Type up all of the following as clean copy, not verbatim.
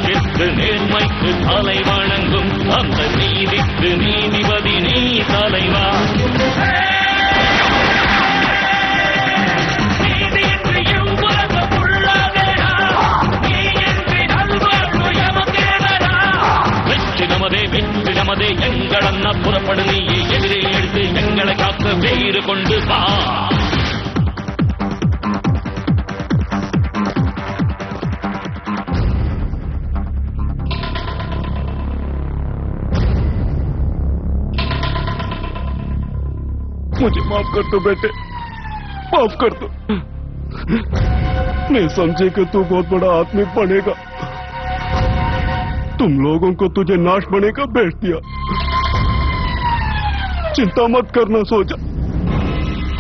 நியாயத்திற்கு நேர்மைக்கு தலை வணங்கும் அந்த நீதிக்கு நீதிபதி நீ தலைவா. வெற்றி நமதே எங்கள் அண்ணா புறப்படு நீயே எதிரே எடுத்து எங்களை காக்க வேறு கொண்டு வா. मुझे माफ कर दो बेटे, माफ कर दो। मैं समझे कि तू बहुत बड़ा आदमी बनेगा, तुम लोगों को तुझे नाश बनेगा भेज दिया। चिंता मत करना सोचा,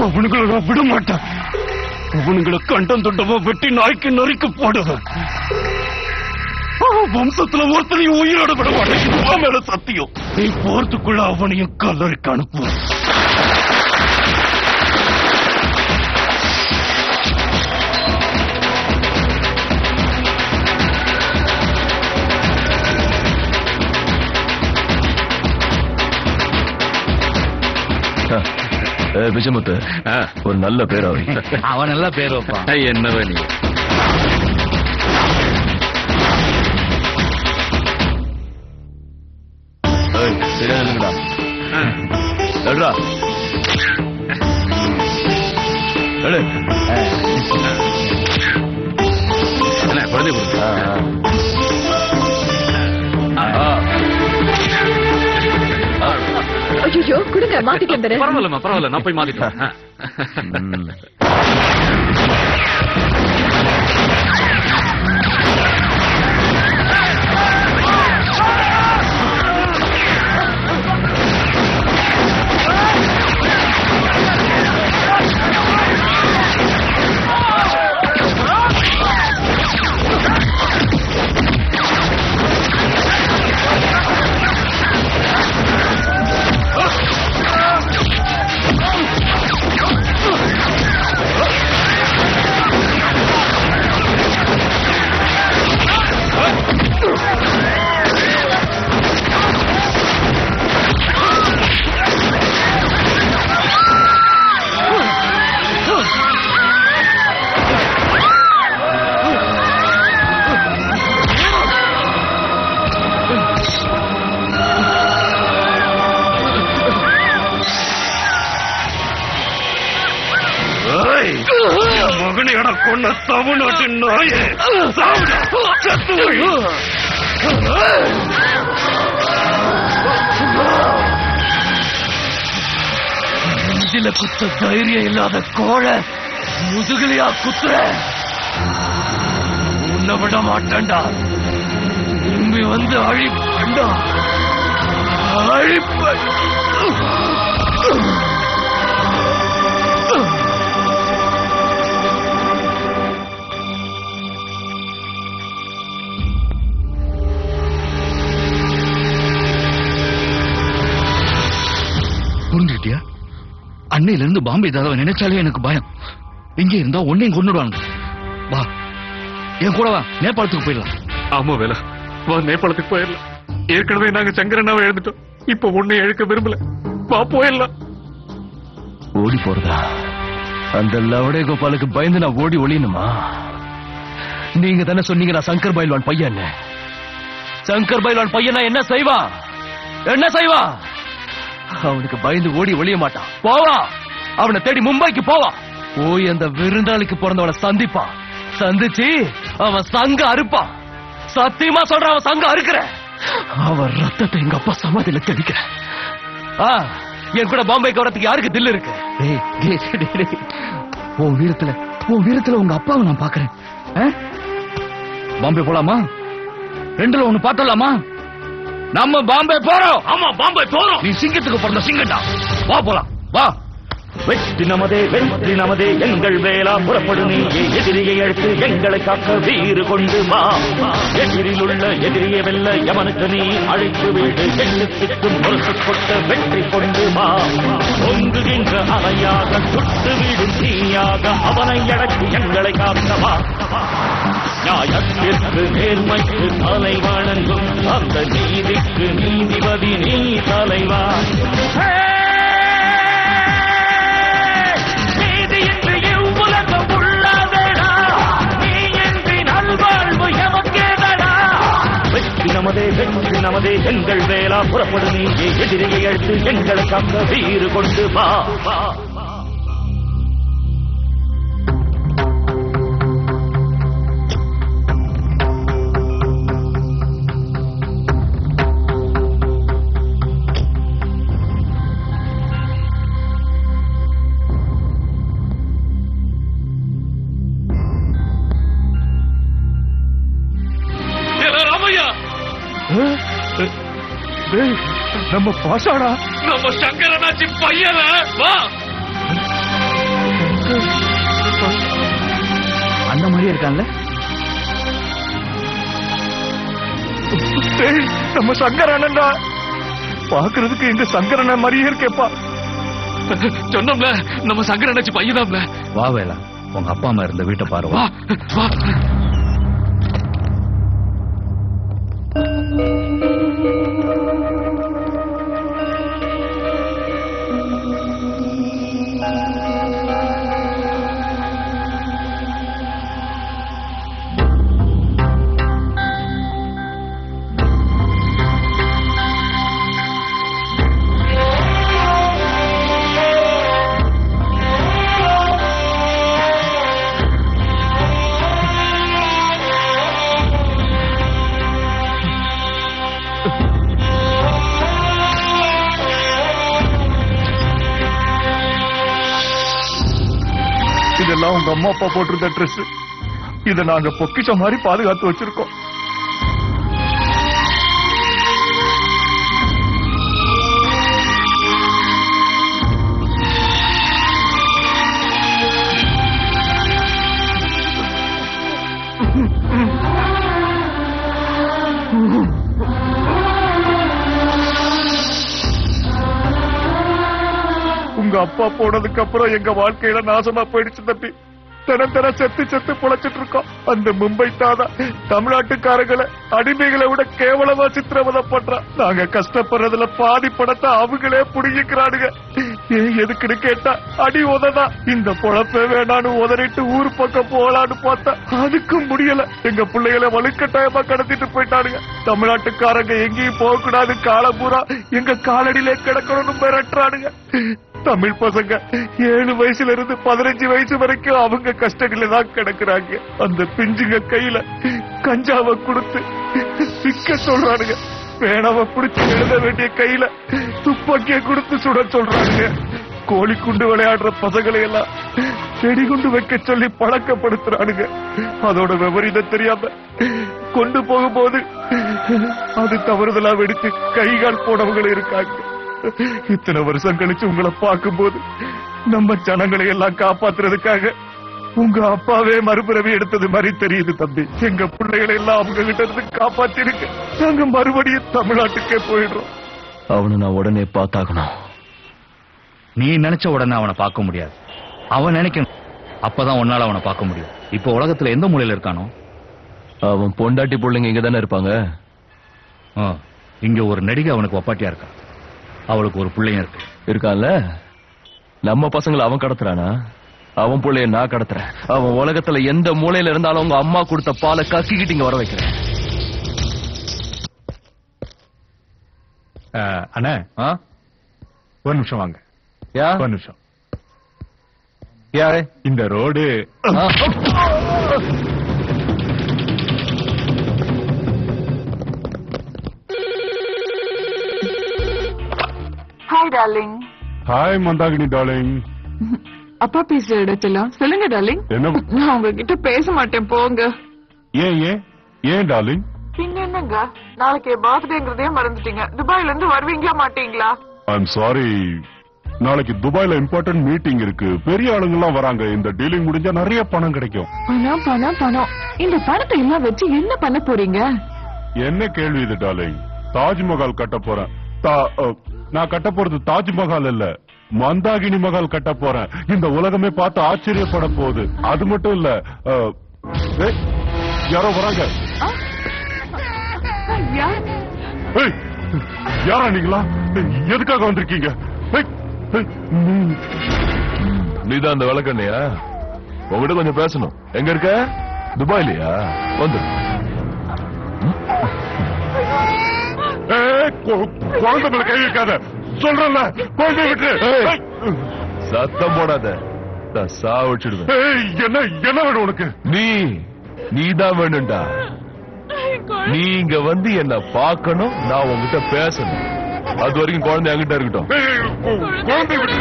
அவனுங்களை விட மாட்டேன். அவனுங்களை கண்டம் தொட்டவ வெட்டி நாய்க்கு நறுக்கு போடுவேன். வம்சத்துல ஒருத்தனையும் உயிரோட விட மாட்டேன். மேல சத்தியம், நீ போறதுக்குள்ள அவனையும் கல்லறைக்கு அனுப்புவேன். விஜயமுத்து ஒரு நல்ல பேர் அவன் நல்ல பேர் வைப்பான். என்னவ நீ சரியானுங்கடா சொல்றா குழந்தை கொடுத்தா ஐயோ கொடுங்க மாத்திட்டு. பரவாயில்லம்மா பரவாயில்ல, நான் போய் மாத்திட்டேன். மகனையட கொண்ட தமிழ்நாட்டின் நாயே நெஞ்சில குத்த தைரியம் இல்லாத கோழ முதுகலியா குத்துற உன்னை விட மாட்டேன்டா. திரும்பி வந்து அழிப்பண்டா, அழிப்ப. புரிஞ்சுட்டியா? அன்னையில இருந்து பாம்பே தாதாவை நினைச்சாலே எனக்கு பயம். இங்க இருந்தா ஒன்னையும் கொண்டுடுவாங்க. வா என் கூட வா, நேபாளத்துக்கு போயிடலாம். ஆமா வேலை, வா நேபாளத்துக்கு போயிடலாம். ஏற்கனவே நாங்க சங்கரனாவை எழுந்துட்டோம், இப்ப ஒன்னை இழக்க விரும்பல. வா போயிடலாம். ஓடி போறதா? அந்த லவடே கோபாலுக்கு பயந்து நான் ஓடி ஒளியணுமா? நீங்க தானே சொன்னீங்க நான் சங்கர் பைல்வான் பையன். சங்கர் பைல்வான் பையனா என்ன செய்வான்? என்ன செய்வான்? அவனுக்கு பயந்து ஓடி ஒளிய மாட்டான். போவா, அவனை தேடி மும்பைக்கு போவா. போய் அந்த விருந்தாளிக்கு பிறந்தவனை சந்திப்பான். சந்திச்சு அவன் சங்க அறுப்பான். சத்தியமா சொல்றான், அவன் சங்க அறுக்கிற. அவன் ரத்தத்தை எங்க அப்பா சமாதியில தெளிக்க. என் கூட பாம்பேக்கு வரத்துக்கு யாருக்கு தில்லு இருக்கு? உன் வீரத்துல உங்க அப்பாவை நான் பாக்குறேன். பாம்பே போலாமா? ரெண்டுல ஒண்ணு பார்த்தலாமா? நம்ம பாம்பே போறோம். ஆமா பாம்பே போறோம். நீ சிங்கத்துக்கு பிறந்த சிங்கண்டா. வா போலாம், வா. வெற்றி நமதே வெற்றி நமதே எங்கள் வேளா புறப்படு நீயே எதிரியை அழைத்து எங்களை காக்க வீறு கொண்டு வா எதிரில் உள்ள எதிரியை வெல்ல எவனுக்கு நீ அழைத்து வீடு எண்ணுத்திற்கும் முரசு கொட்ட வெற்றி கொண்டு வா பொங்குகின்ற அலையாக சுட்டு வீடும் தீயாக அவனை அழைத்து எங்களை காக்கவா நியாயத்திற்கு நேர்மைக்கு தலை வணங்கும் அந்த நீதிக்கு நீதிபதி நீ தலைவா நமதே வெற்றி நமதே எங்கள் வேளா புறப்படு நீயே எதிரியை அழைத்து எங்களை காக்க வீறு கொண்டு வா நம்ம பாசாடா நம்ம சங்கரனாச்சி பையல வா அந்த மாதிரியே இருக்கான்ல நம்ம சங்கரனண்டா பாக்குறதுக்கு எங்க சங்கரன மாதிரியே இருக்கேப்பா சொன்னோம்ல நம்ம சங்கரனாச்சி பையனாம்ல வா வேலா உங்க அப்பா அம்மா இருந்த வீட்டை பாரு வா வா இதெல்லாம் உங்க அம்மா அப்பா போட்டிருந்த ட்ரெஸ் இதை நாங்க பொக்கிஷம் மாதிரி பாதுகாத்து வச்சிருக்கோம். உங்க அப்பா போனதுக்கு அப்புறம் எங்க வாழ்க்கையில நாசமா போயிடுச்சு தம்பி. தினம் செத்து செத்து பொழைச்சிட்டு இருக்கோம். அந்த மும்பை தாதா தமிழ்நாட்டுக்காரங்களை அடிமைகளை விட கேவலமா சித்திரவதை பண்றா. நாங்க கஷ்டப்படுறதுல பாதி படத்தை அவங்களே புடிங்கிக்கிறானுங்க. எதுக்குன்னு கேட்டா அடி உததா. இந்த பொழப்பே வேணான்னு உதறிட்டு ஊர் பக்கம் போகலான்னு பார்த்தா அதுக்கும் முடியல. எங்க பிள்ளைகளை வலுக்கட்டாயமா கடத்திட்டு போயிட்டானுங்க. தமிழ்நாட்டுக்காரங்க எங்கேயும் போக கூடாது, காலம்பூரா எங்க காலடியிலே கிடக்கணும்னு மிரட்டுறானுங்க. தமிழ் பசங்க 7 வயசுல இருந்து 15 வயசு வரைக்கும் அவங்க கஷ்டங்கள தான் கிடக்குறாங்க. அந்த பிஞ்சுங்க கையில கஞ்சாவை கொடுத்து சிக்க சொல்றானுங்க. பேனாவை பிடிச்சு எழுத வேண்டிய கையில துப்பாக்கிய கொடுத்து சுட சொல்றானுங்க. கோழிக்குண்டு விளையாடுற பசங்களை எல்லாம் வெடிகுண்டு வைக்க சொல்லி பழக்கப்படுத்துறானுங்க. அதோட விபரீதம் தெரியாம கொண்டு போகும்போது அது தவறுதலா வெடிச்சு கைகால் போனவங்களும் இருக்காங்க. இத்தனை வருஷம் கழிச்சு உங்களை பார்க்கும்போது நம்ம ஜனங்களை எல்லாம் காப்பாத்துறதுக்காக உங்க அப்பாவே மறுபிறவி எடுத்தது மாதிரி தெரியுது தம்பி. எங்க பிள்ளைகளை எல்லாம் அவங்க கிட்ட இருந்து காப்பாத்திருக்கு. நாங்க மறுபடியும் தமிழ்நாட்டுக்கே போயிடுறோம். அவனை நான் உடனே பார்த்தாகணும். நீ நினைச்ச உடனே அவனை பார்க்க முடியாது. அவன் நினைக்கணும், அப்பதான் உன்னால அவனை பார்க்க முடியும். இப்ப உலகத்துல எந்த மூலையில இருக்கானோ? அவன் பொண்டாட்டி பிள்ளைங்க இங்க தானே இருப்பாங்க. இங்க ஒரு நடிகை அவனுக்கு ஒப்பாட்டியா இருக்கா. அவளுக்கு ஒரு பிள்ளைங்க இருக்கான்ல. நம்ம பசங்களை அவன் கடத்துறானா? அவன் பிள்ளைய நான் கடத்துறேன். அவன் உலகத்துல எந்த மூலையில இருந்தாலும் உங்க அம்மா கொடுத்த பாலை கக்கிக்கிட்டு இங்க வர வைக்கிறேன். அண்ணா ஒரு நிமிஷம் வாங்க. ஒரு நிமிஷம். யாரு இந்த road? Hi darling. Hi Mandakini darling. அப்பா பேசுற இடத்துல சொல்லுங்க டார்லிங். என்ன? நான் உங்ககிட்ட பேச மாட்டேன் போங்க. ஏன் ஏன் ஏன் டார்லிங்? பின்ன என்னங்க, நாளைக்கு பர்த்டேங்கிறதே மறந்துட்டீங்க. துபாயில இருந்து வருவீங்களா மாட்டீங்களா? I am sorry. நாளைக்கு துபாய்ல இம்பார்ட்டன்ட் மீட்டிங் இருக்கு. பெரிய ஆளுங்க எல்லாம் வராங்க. இந்த டீலிங் முடிஞ்சா நிறைய பணம் கிடைக்கும். பணம் பணம் பணம். இந்த பணத்தை எல்லாம் வச்சு என்ன பண்ண போறீங்க? என்ன கேள்வி இது டார்லிங்? தாஜ்மஹால் கட்ட போறேன். நான் கட்ட போறது தாஜ்மஹால் இல்ல, மந்தாகினி மஹால் கட்ட போறேன். இந்த உலகமே பார்த்து ஆச்சரியப்பட போகுது. அது மட்டும் இல்ல, யாரோ வராங்க. யாரா நீங்களா? எதுக்காக வந்திருக்கீங்க? நீதான் அந்த விளக்கண்ணையா? உங்ககிட்ட கொஞ்சம் பேசணும். எங்க இருக்க? துபாய்லயா? வந்து குழந்தை மேல கை வைக்காத சொல்றல. குழந்தை விட்டு சத்தம் போடாத, சாவடிச்சிடுவேன். என்ன என்ன வேணும் உனக்கு? நீதான் வேணும்டா. நீ இங்க வந்து என்ன பாக்கணும், நான் உங்ககிட்ட பேசணும். அது வரைக்கும் குழந்தை என்கிட்ட இருக்கட்டும். குழந்தை விட்டு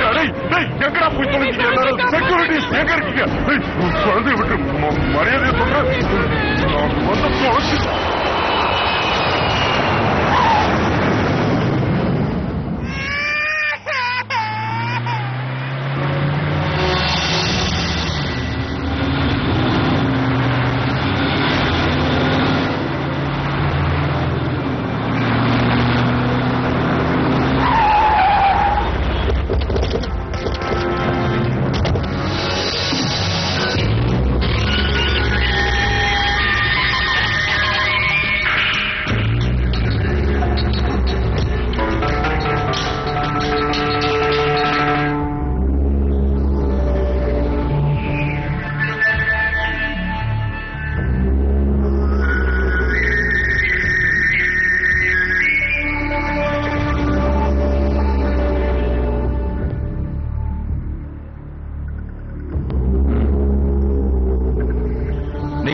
எங்கடா போய் தொலைஞ்சீங்க? எல்லாரும் செக்யூரிட்டி எங்க இருக்கீங்க? குழந்தை விட்டு மரியாதையை சொல்றேன். வந்து தொலைச்சு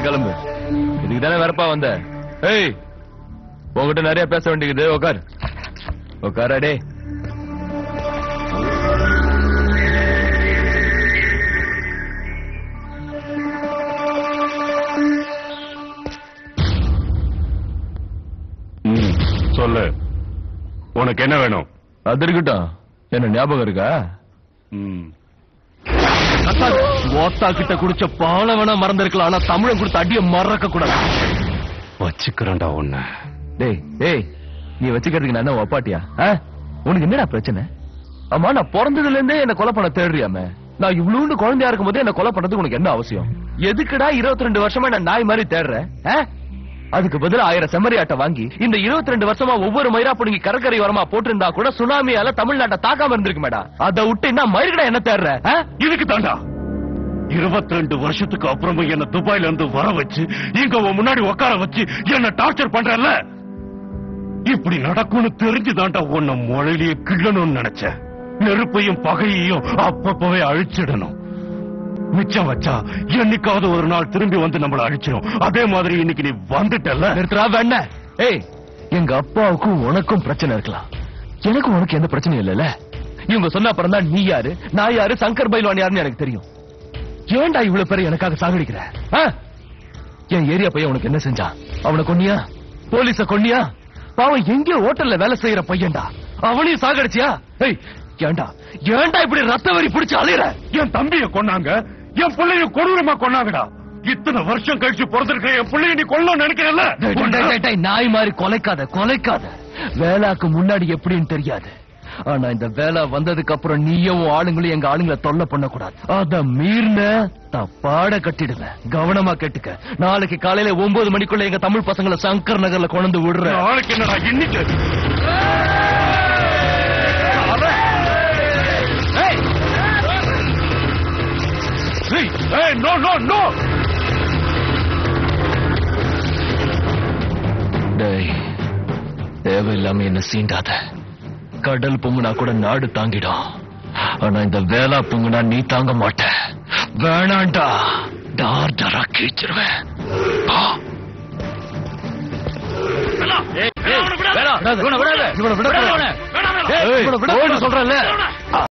கிளம்பு. இதுக்கு தானே வரப்பா வந்த? ஏய், உங்ககிட்ட நிறைய பேச வேண்டியது. உட்கார் உட்காரடே. சொல்லு, உனக்கு என்ன வேணும்? அது இருக்கட்டும், என்ன ஞாபகம் இருக்கா? ஓத்தா கிட்ட குடிச்ச பால வேணா மறந்திருக்கலாம், ஆனா தமிழன் கொடுத்த அடிய மறக்க கூடாது. வச்சுக்கிறேன்டா உன்ன. டேய் டேய், நீ வச்சுக்கிறதுக்கு நான் என்ன ஒப்பாட்டியா? உனக்கு என்னடா பிரச்சனை? ஆமா, நான் பிறந்ததுல இருந்தே என்ன கொலை பண்ண தேடுறியாமே. நான் இவ்வளவு குழந்தையா இருக்கும் போதே என்ன கொலை பண்றதுக்கு உனக்கு என்ன அவசியம்? எதுக்குடா 22 வருஷமா நான் நாய் மாதிரி தேடுறேன்? அதுக்கு பதிலா 1000 செம்மறியாட்டை வாங்கி இந்த 22 வருஷமா ஒவ்வொரு மயிரா புடுங்கி கடற்கரை வரமா போட்டிருந்தா கூட சுனாமியால தமிழ்நாட்டை தாக்காம இருந்திருக்கு மேடா. அதை விட்டு என்ன மயிர்கடா என்ன தேடுற? இதுக்கு தாண்டா 22 வருஷத்துக்கு அப்புறமும் என்ன துபாயில இருந்து வர வச்சு இங்க முன்னாடி உட்கார வச்சு என்ன டார்ச்சர் பண்றல. இப்படி நடக்கும்னு தெரிஞ்சுதாண்டா உன்னை முளையிலேயே கிள்ளணும்னு நினைச்சேன். நெருப்பையும் பகையையும் அப்பப்பவே அழிச்சிடணும். மிச்சம் வச்சா என்னைக்காவது ஒரு நாள் திரும்பி வந்து நம்மள அழிச்சிடும். அதே மாதிரி இன்னைக்கு நீ வந்துட்டல. நிறுத்துறா வேண. ஏய், எங்க அப்பாவுக்கும் உனக்கும் பிரச்சனை இருக்கலாம், எனக்கும் உனக்கு எந்த பிரச்சனையும் இல்லைல்ல. இவங்க சொன்ன அப்புறம் தான் நீ யாரு நான் யாரு சங்கர் பைல்வான் யாருன்னு எனக்கு தெரியும். ஏன்டா இவ்வளவு பேரை எனக்காக சாகடிக்கிற? என் ஏரியா பையன் உனக்கு என்ன செஞ்சான்? அவனை கொன்னியா? போலீஸ கொன்னியா? பாவம் எங்கேயோ ஹோட்டல்ல வேலை செய்யற பையன்டா, அவனையும் சாகடிச்சியா? ஏண்டா ஏண்டா இப்படி ரத்த வரி பிடிச்சு அலையற? என் தம்பிய கொன்னாங்க, என் பிள்ளைய கொடூரமா கொன்னாங்கடா. இத்தனை வருஷம் கழிச்சு பிறந்திருக்க என் பிள்ளைய நீ கொல்லணும்னு நினைக்கிறல்ல. நாய் மாதிரி கொலைக்காத கொலைக்காத. வேலாக்கு முன்னாடி எப்படின்னு தெரியாது, ஆனா இந்த வேலை வந்ததுக்கு அப்புறம் நீயும் ஆளுங்களும் எங்க ஆளுங்களை தொல்லை பண்ணக்கூடாது. அத மீறின தப்பாட கட்டிடுவேன். கவனமா கேட்டுக்க. நாளைக்கு காலையில 9 மணிக்குள்ள எங்க தமிழ் பசங்களை சங்கர் நகர்ல கொண்டு விடுறேன். நாளைக்கு என்னடா இன்னைக்கு? No, no, no! டேய், தேவையில்லாம என்ன சீண்டாத. கடல் பொங்குனா கூட நாடு தாங்கிடும், ஆனா இந்த வேளா பொங்குனா நீ தாங்க மாட்ட. வேணாண்டா, டார்டரா கீச்சிருவேன். சொல்றேன்ல.